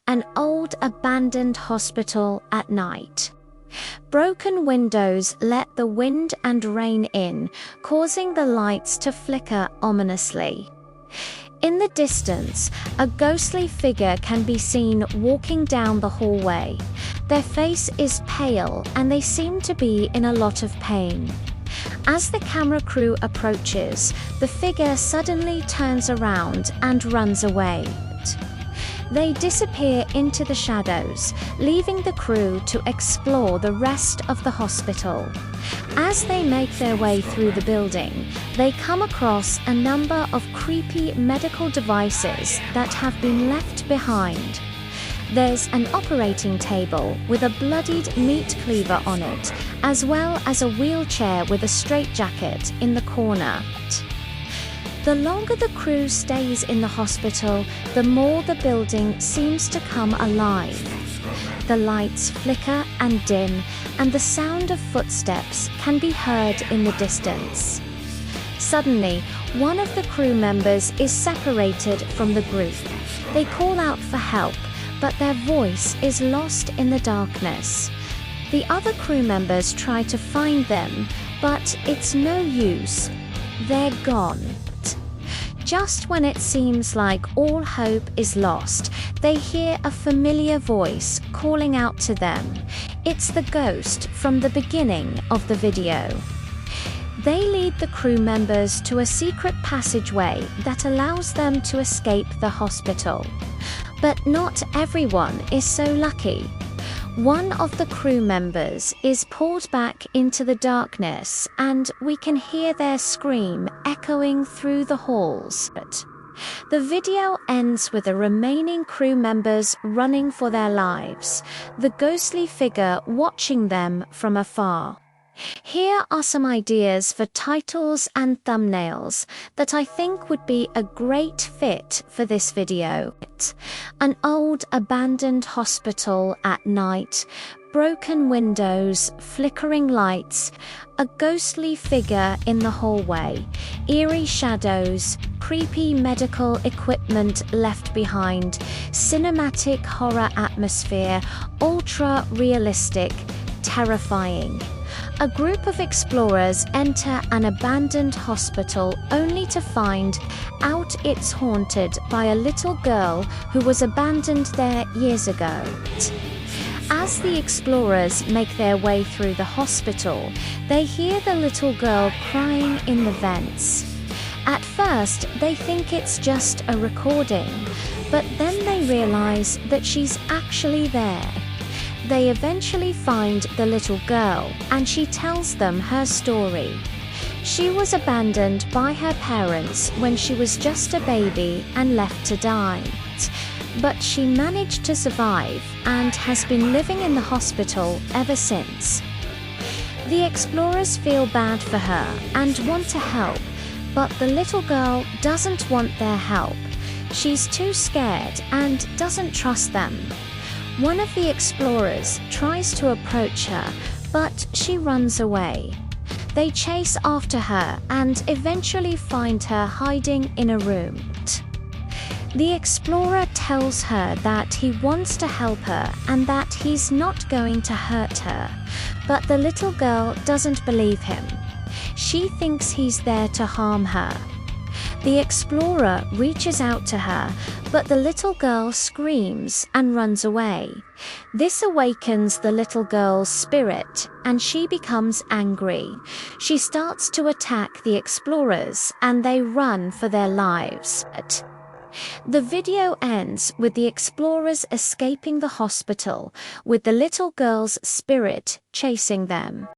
An old abandoned hospital at night. Broken windows let the wind and rain in, causing the lights to flicker ominously. In the distance, a ghostly figure can be seen walking down the hallway. Their face is pale and they seem to be in a lot of pain. As the camera crew approaches, the figure suddenly turns around and runs away. They disappear into the shadows, leaving the crew to explore the rest of the hospital. As they make their way through the building, they come across a number of creepy medical devices that have been left behind. There's an operating table with a bloodied meat cleaver on it, as well as a wheelchair with a straitjacket in the corner. The longer the crew stays in the hospital, the more the building seems to come alive. The lights flicker and dim, and the sound of footsteps can be heard in the distance. Suddenly, one of the crew members is separated from the group. They call out for help, but their voice is lost in the darkness. The other crew members try to find them, but it's no use. They're gone. Just when it seems like all hope is lost, they hear a familiar voice calling out to them. It's the ghost from the beginning of the video. They lead the crew members to a secret passageway that allows them to escape the hospital. But not everyone is so lucky. One of the crew members is pulled back into the darkness, and we can hear their scream echoing through the halls. The video ends with the remaining crew members running for their lives, the ghostly figure watching them from afar. Here are some ideas for titles and thumbnails that I think would be a great fit for this video. An old abandoned hospital at night, broken windows, flickering lights, a ghostly figure in the hallway, eerie shadows, creepy medical equipment left behind, cinematic horror atmosphere, ultra-realistic, terrifying. A group of explorers enter an abandoned hospital only to find out it's haunted by a little girl who was abandoned there years ago. As the explorers make their way through the hospital, they hear the little girl crying in the vents. At first, they think it's just a recording, but then they realize that she's actually there. They eventually find the little girl, and she tells them her story. She was abandoned by her parents when she was just a baby and left to die. But she managed to survive and has been living in the hospital ever since. The explorers feel bad for her and want to help, but the little girl doesn't want their help. She's too scared and doesn't trust them. One of the explorers tries to approach her, but she runs away. They chase after her and eventually find her hiding in a room. The explorer tells her that he wants to help her and that he's not going to hurt her, but the little girl doesn't believe him. She thinks he's there to harm her. The explorer reaches out to her, but the little girl screams and runs away. This awakens the little girl's spirit, and she becomes angry. She starts to attack the explorers, and they run for their lives. The video ends with the explorers escaping the hospital, with the little girl's spirit chasing them.